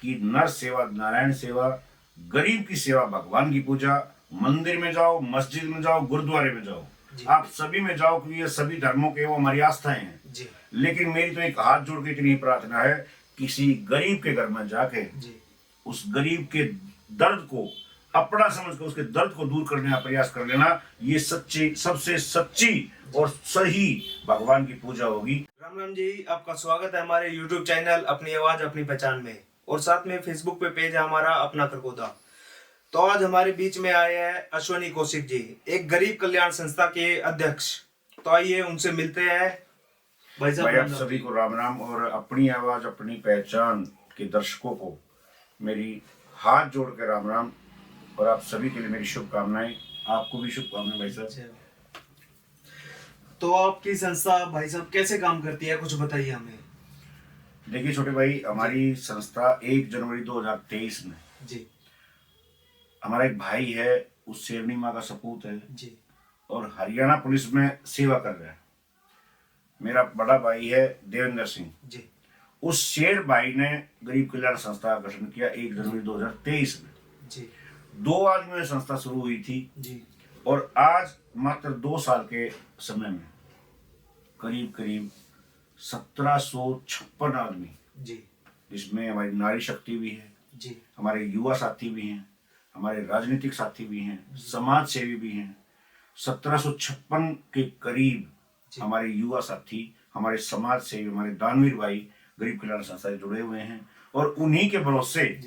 कि नर सेवा नारायण सेवा, गरीब की सेवा भगवान की पूजा, मंदिर में जाओ, मस्जिद में जाओ, गुरुद्वारे में जाओ, आप सभी में जाओ, क्योंकि ये सभी धर्मों के वो हमारी आस्थाएं हैं जी। लेकिन मेरी तो एक हाथ जोड़ के इतनी प्रार्थना है, किसी गरीब के घर में जाके उस गरीब के दर्द को अपना समझकर उसके दर्द को दूर करने का प्रयास कर लेना, ये सच्ची सबसे सच्ची और सही भगवान की पूजा होगी। राम राम जी, आपका स्वागत है हमारे YouTube चैनल अपनी आवाज अपनी पहचान में, और साथ में Facebook पे पेज है हमारा अपना खरगोदा। तो आज हमारे बीच में आए हैं अश्वनी कौशिक जी, एक गरीब कल्याण संस्था के अध्यक्ष। तो आइए उनसे मिलते हैं। भाई आप सभी को राम राम, और अपनी आवाज अपनी पहचान के दर्शकों को मेरी हाथ जोड़ के राम राम, और आप सभी के लिए मेरी शुभकामनाएं। आपको भी शुभकामनाएं भाई साहब। तो आपकी संस्था भाई साहब कैसे काम करती है, कुछ बताइए हमें। देखिए छोटे भाई, हमारी संस्था 1 जनवरी 2023 में जी, हमारा एक भाई है, उस शेरनी माँ का सपूत है जी, और हरियाणा पुलिस में सेवा कर रहा है। मेरा बड़ा भाई है देवेंद्र सिंह जी, उस शेर भाई ने गरीब कल्याण संस्था का गठन किया 1 जनवरी 2023 में जी। 2 आदमियों से संस्था शुरू हुई थी जी, और आज मात्र 2 साल के समय में करीब करीब 1756 आदमी जी, जिसमें हमारी नारी शक्ति भी है जी, हमारे युवा साथी भी हैं, हमारे राजनीतिक साथी भी हैं, समाज सेवी भी हैं। 1756 के करीब हमारे युवा साथी, हमारे समाज सेवी, हमारे दानवीर भाई गरीब कल्याण संस्था से जुड़े हुए हैं, और उन्हीं के भरोसे,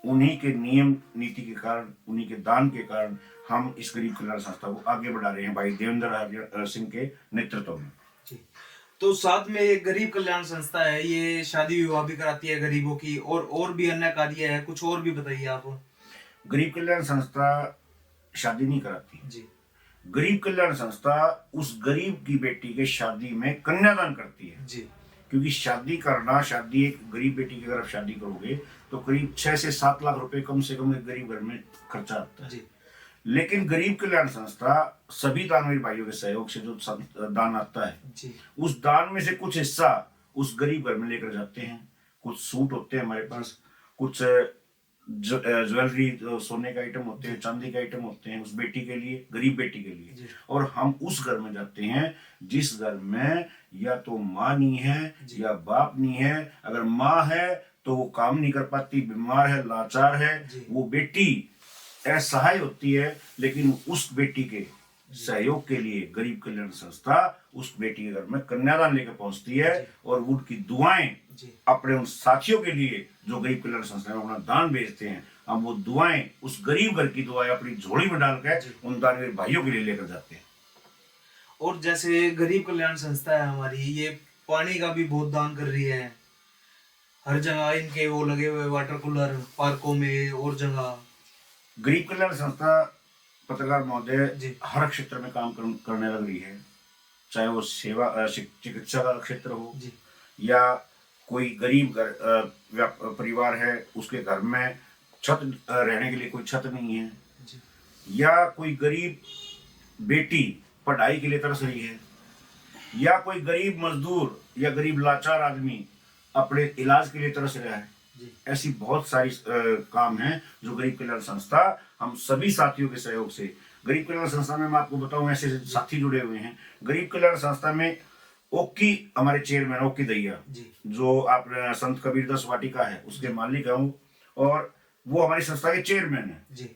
उन्हीं के नियम नीति के कारण, उन्हीं के दान के कारण हम इस गरीब कल्याण संस्था को आगे बढ़ा रहे हैं भाई देवेंद्र सिंह के नेतृत्व में जी। तो साथ में एक गरीब कल्याण संस्था है, ये शादी विवाह भी कराती है गरीबों की, और भी अन्य कार्य है, कुछ और भी बताइए आप। गरीब कल्याण संस्था शादी नहीं कराती जी, गरीब कल्याण संस्था उस गरीब की बेटी के शादी में कन्यादान करती है जी। क्योंकि शादी करना, शादी एक गरीब बेटी की अगर आप शादी करोगे तो करीब 6 से 7 लाख रुपए कम से कम एक गरीब घर में खर्चा आता है जी। लेकिन गरीब कल्याण संस्था सभी दानवीर भाइयों के सहयोग से जो दान आता है जी, उस दान में से कुछ हिस्सा उस गरीब घर में लेकर जाते हैं। कुछ सूट होते हैं हमारे पास, कुछ ज्वेलरी, सोने का आइटम होते हैं, चांदी के आइटम होते हैं उस बेटी के लिए, गरीब बेटी के लिए, और हम उस घर में जाते हैं जिस घर में या तो माँ नहीं है या बाप नहीं है। अगर माँ है तो वो काम नहीं कर पाती, बीमार है, लाचार है, वो बेटी असहाय होती है, लेकिन उस बेटी के सहयोग के लिए गरीब कल्याण संस्था उस बेटी के घर में कन्यादान लेकर पहुंचती है, और उनकी दुआएं अपने उन साथियों के लिए जो गरीब कल्याण संस्था में अपना दान भेजते हैं, हम वो दुआएं, उस गरीब घर की दुआएं अपनी झोली में डालकर उन दानवीर भाइयों के लिए लेकर जाते हैं। और जैसे गरीब कल्याण संस्था है हमारी, ये पानी का भी बहुत दान कर रही है, हर जगह इनके वो लगे हुए वाटर कूलर पार्कों में और जगह। गरीब कल्याण संस्था पत्रकार महोदय हर क्षेत्र में काम करने लग रही है, चाहे वो सेवा चिकित्सा का क्षेत्र हो या कोई गरीब परिवार है उसके घर में छत रहने के लिए कोई छत नहीं है, या कोई गरीब बेटी पढ़ाई के लिए तरस रही है, या कोई गरीब मजदूर या गरीब लाचार आदमी अपने इलाज के लिए तरस रहा है। ऐसी बहुत सारी काम हैं जो गरीब कल्याण संस्था, हम सभी साथियों के सहयोग से, गरीब कल्याण संस्था में मैं आपको बताऊं ऐसे साथी जुड़े हुए हैं। गरीब कल्याण संस्था में ओक्की हमारे चेयरमैन ओक्की दैया, जो आप संत कबीरदास वाटिका है उसके मालिक है, और वो हमारी संस्था के चेयरमैन है जी।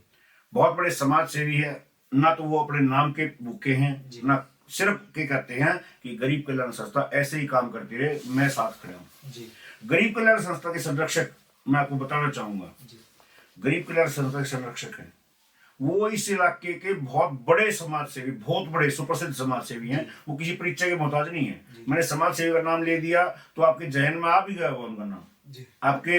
बहुत बड़े समाज सेवी है, ना तो वो अपने नाम के भूखे हैं, ना सिर्फ के कहते हैं कि गरीब कल्याण संस्था ऐसे ही काम करती रहे, मैं साथ खड़ा हूँ जी। गरीब कल्याण संस्था के संरक्षक मैं आपको बताना चाहूंगा, गरीब कल्याण संस्था के संरक्षक हैं वो इस इलाके के बहुत बड़े समाज सेवी, बहुत बड़े सुप्रसिद्ध समाज सेवी हैं। वो किसी परिचय के मोहताज नहीं है। मैंने समाज सेवी का नाम ले दिया तो आपके जहन में आ भी गया होगा उनका नाम, आपके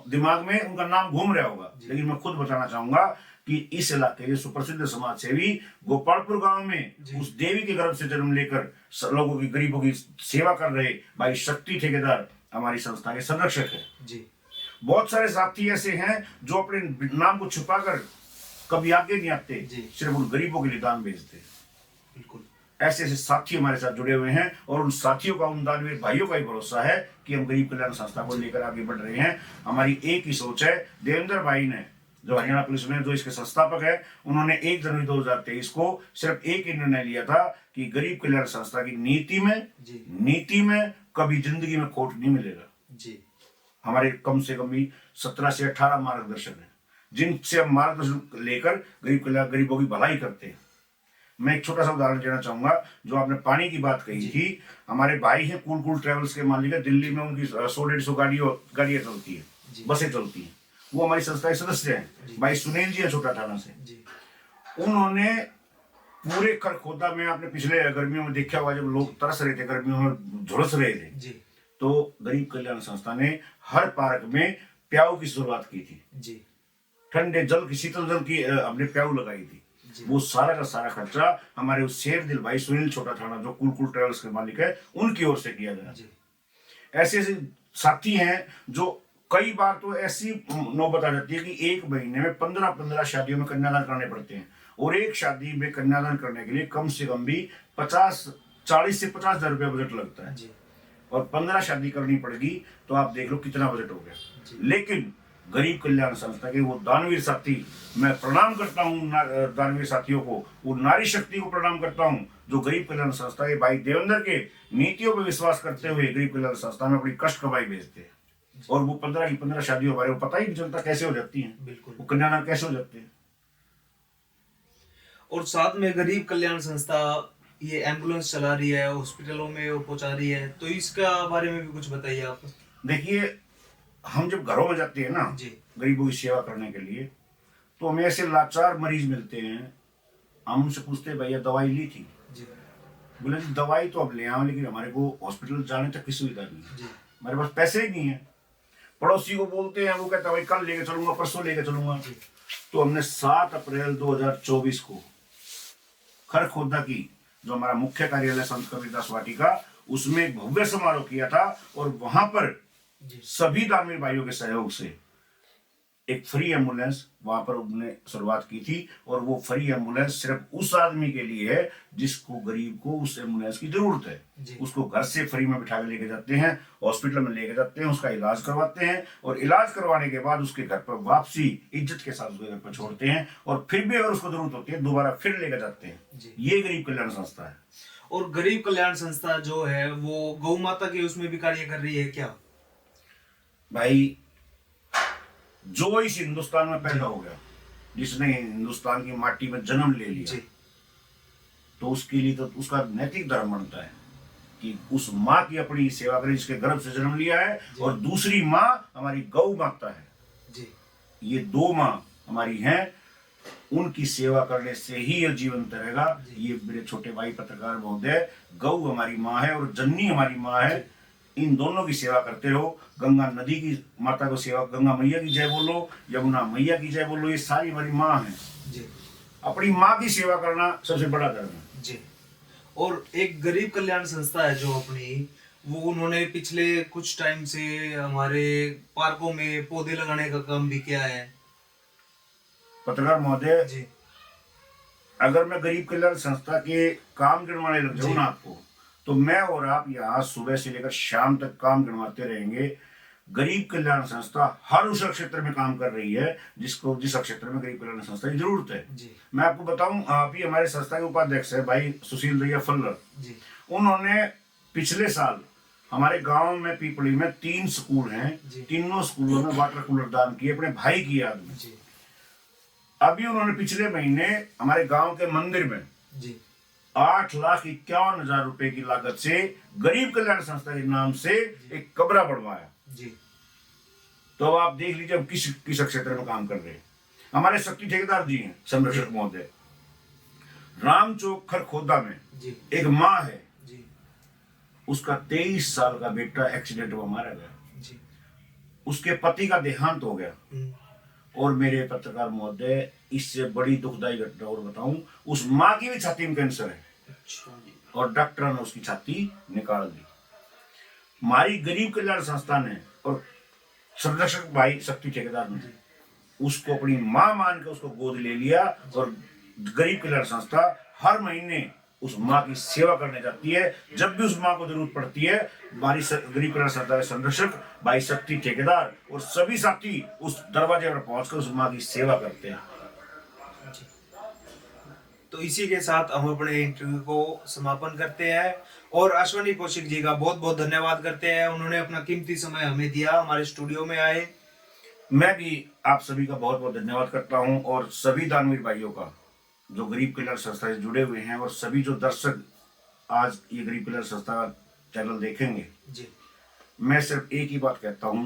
दिमाग में उनका नाम घूम रहा होगा, लेकिन मैं खुद बताना चाहूंगा कि इस इलाके के सुप्रसिद्ध समाज सेवी गोपालपुर गांव में उस देवी के गर्भ से जन्म लेकर लोगों की, गरीबों की सेवा कर रहे भाई शक्ति ठेकेदार हमारी संस्था के संरक्षक है जी। बहुत सारे साथी ऐसे हैं जो अपने नाम को छुपाकर कभी आगे नहीं आते, सिर्फ उन गरीबों के लिए दान भेजते हैं। बिल्कुल। ऐसे ऐसे साथी हमारे साथ जुड़े हुए हैं और उन साथियों का, उन दानवीर भाइयों का ही भरोसा है कि हम गरीब कल्याण संस्था को लेकर आगे बढ़ रहे हैं। हमारी एक ही सोच है। देवेंद्र भाई ने, जो हरियाणा पुलिस में जो इसके संस्थापक है, उन्होंने 1 जनवरी 2023 को सिर्फ एक ही निर्णय लिया था कि गरीब कल्याण संस्था की नीति में कभी जिंदगी में खोट नहीं मिलेगा जी। हमारे कम से कम भी 17 से 18 मार्गदर्शक हैं जिनसे हम मार्गदर्शन लेकर गरीबों की भलाई करते हैं। मैं एक छोटा सा उदाहरण देना चाहूंगा। जो आपने पानी की बात कही थी, हमारे भाई हैं कूल ट्रेवल्स के मालिक है। दिल्ली में उनकी 100-150 गाड़ियां चलती है, बसें चलती हैं। वो हमारी संस्था के सदस्य हैं। भाई सुनील जी है छोटा थाना से। उन्होंने पूरे खरखोदा में, आपने पिछले गर्मियों में देखा होगा जब लोग तरस रहे थे, गर्मियों में झुलस रहे थे, तो गरीब कल्याण संस्था ने हर पार्क में प्याऊ की शुरुआत की थी। ठंडे जल की, शीतल जल की हमने प्याऊ लगाई थी। वो सारा का सारा खर्चा हमारे उस शेर दिल भाई सुनील छोटा थाना, जो कूल ट्रेवल्स के मालिक है, उनकी ओर से किया गया। ऐसे ऐसे साथी हैं जो कई बार तो ऐसी नौबत आ जाती है कि एक महीने में 15 शादियों में कन्यादान करने पड़ते हैं। और एक शादी में कन्यादान करने के लिए कम से कम भी 40 से 50 हजार रुपया बजट लगता है। और 15 शादी करनी पड़ेगी तो आप देख लो कितना बजट हो गया। लेकिन गरीब कल्याण संस्था के वो दानवीर साथी, मैं प्रणाम करता हूँ दानवीर साथियों को, वो नारी शक्ति को प्रणाम करता हूँ जो गरीब कल्याण संस्था के भाई देवेंद्र के नीतियों पर विश्वास करते हुए गरीब कल्याण संस्था में अपनी कष्ट कमाई भेजते हैं। और वो 15 की 15 शादियों हमारे को पता ही नहीं चलता कैसे हो जाती हैं। बिल्कुल, वो कन्यादान कैसे हो जाते हैं। और साथ में गरीब कल्याण संस्था ये एम्बुलेंस चला रही है, हॉस्पिटलों में वो पहुंचा रही है, तो इसका बारे में भी कुछ बताइए आप। देखिए, हम जब घरों में जाते हैं ना गरीबों की सेवा करने के लिए, तो हमें ऐसे लाचार मरीज मिलते हैं। हम उनसे पूछते हैं भैया दवाई ली थी? बोले जी दवाई तो अब ले आए, लेकिन हमारे को हॉस्पिटल जाने तक की सुविधा नहीं है, हमारे पास पैसे ही नहीं है। पड़ोसी को बोलते हैं, वो कहता है भाई कल लेके चलूंगा, परसों लेके चलूंगा। तो हमने 7 अप्रैल 2024 को खरखोदा की जो हमारा मुख्य कार्यालय संत कबीरदास वाटिका, उसमें भव्य समारोह किया था। और वहां पर सभी दानवीर भाइयों के सहयोग से एक फ्री एम्बुलेंस वहां पर उन्होंने शुरुआत की थी। और वो फ्री एम्बुलेंस सिर्फ उस आदमी के लिए है जिसको, गरीब को उस एम्बुलेंस की जरूरत है। उसको घर से फ्री में बिठा के लेके जाते हैं, हॉस्पिटल में लेके जाते हैं, उसका इलाज करवाते हैं। और इलाज करवाने के बाद उसके घर पर वापसी इज्जत के साथ उसके घर पर छोड़ते हैं। और फिर भी अगर उसको जरूरत होती है दोबारा फिर लेके जाते हैं। ये गरीब कल्याण संस्था है। और गरीब कल्याण संस्था जो है वो गौ माता के उसमें भी कार्य कर रही है क्या? भाई, जो इस हिंदुस्तान में पैदा हो गया, जिसने हिंदुस्तान की माटी में जन्म ले लिया, तो उसके लिए तो उसका नैतिक धर्म बनता है कि उस माँ की अपनी सेवा करें जिसके गर्भ से जन्म लिया है। और दूसरी माँ हमारी गौ माता है। ये 2 माँ हमारी हैं, उनकी सेवा करने से ही यह जीवंत रहेगा। ये मेरे छोटे भाई पत्रकार महोदय, गौ हमारी माँ है और जननी हमारी माँ है। इन दोनों की सेवा करते रहो। गंगा नदी की माता को सेवा, गंगा मैया की जय बोलो, यमुना मैया की जय बोलो, ये सारी हमारी माँ है। अपनी माँ की सेवा करना सबसे बड़ा धर्म है जी। और एक गरीब कल्याण संस्था है जो अपनी, वो उन्होंने पिछले कुछ टाइम से हमारे पार्कों में पौधे लगाने का काम भी किया है। पत्रकार महोदय जी, अगर मैं गरीब कल्याण संस्था के काम गिनवाने लग जाऊँ ना आपको, तो मैं और आप यहाँ सुबह से लेकर शाम तक काम गिनवाते रहेंगे। गरीब कल्याण संस्था हर उस क्षेत्र में काम कर रही है जिस क्षेत्र में गरीब कल्याण संस्था की जरूरत है। मैं आपको बताऊं, आप ही हमारे संस्था के उपाध्यक्ष है भाई सुशील दैया फल्लर। उन्होंने पिछले साल हमारे गांव में पीपली में 3 स्कूल हैं, तीनों स्कूलों में वाटर कूलर दान किए अपने भाई की याद में। अभी उन्होंने पिछले महीने हमारे गांव के मंदिर में 8,51,000 रुपए की लागत से गरीब कल्याण संस्था के नाम से एक कमरा बनवाया। तो अब आप देख लीजिए हम किस क्षेत्र में काम कर रहे हैं। हमारे शक्ति ठेकेदार जी हैं संरक्षक महोदय। राम चौक खरखोदा में एक माँ है, उसका 23 साल का बेटा एक्सीडेंट में मारा गया, उसके पति का देहांत हो गया। और मेरे पत्रकार महोदय, इससे बड़ी दुखदायी घटना और बताऊं, उस माँ की भी छाती में कैंसर है और डॉक्टर ने उसकी छाती निकाल दी। हमारी गरीब कल्याण संस्था ने और संरक्षक भाई शक्ति ठेकेदार ने उसको अपनी माँ मान के उसको गोद ले लिया। और गरीब कल्याण संस्था हर महीने उस माँ की सेवा करने जाती है। जब भी उस माँ को जरूरत पड़ती है, हमारी गरीब कल्याण संस्था के संरक्षक, भाई शक्ति ठेकेदार और सभी साथी उस दरवाजे पर पहुंचकर उस माँ की सेवा करते हैं। तो इसी के साथ हम अपने इंटरव्यू को समापन करते हैं और अश्वनी कौशिक जी का बहुत बहुत धन्यवाद करते हैं। उन्होंने अपना कीमती समय हमें दिया, हमारे स्टूडियो में आए। मैं भी आप सभी का बहुत बहुत धन्यवाद करता हूं और सभी दानवीर भाइयों का जो गरीब कल्याण संस्था से जुड़े हुए हैं और सभी जो दर्शक आज ये गरीब कल्याण संस्था चैनल देखेंगे जी। मैं सिर्फ एक ही बात कहता हूं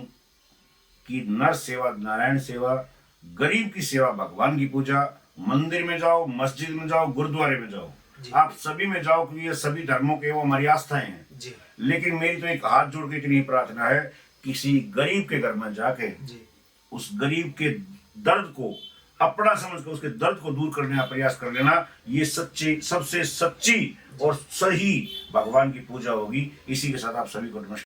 कि नर सेवा नारायण सेवा, गरीब की सेवा भगवान की पूजा। मंदिर में जाओ, मस्जिद में जाओ, गुरुद्वारे में जाओ, आप सभी में जाओ क्योंकि ये सभी धर्मों के वो हमारी आस्थाएं हैं जी। लेकिन मेरी तो एक हाथ जोड़ के इतनी प्रार्थना है, किसी गरीब के घर में जाके जी। उस गरीब के दर्द को अपना समझकर उसके दर्द को दूर करने का प्रयास कर लेना, ये सच्ची सबसे सच्ची और सही भगवान की पूजा होगी। इसी के साथ आप सभी को नमस्कार।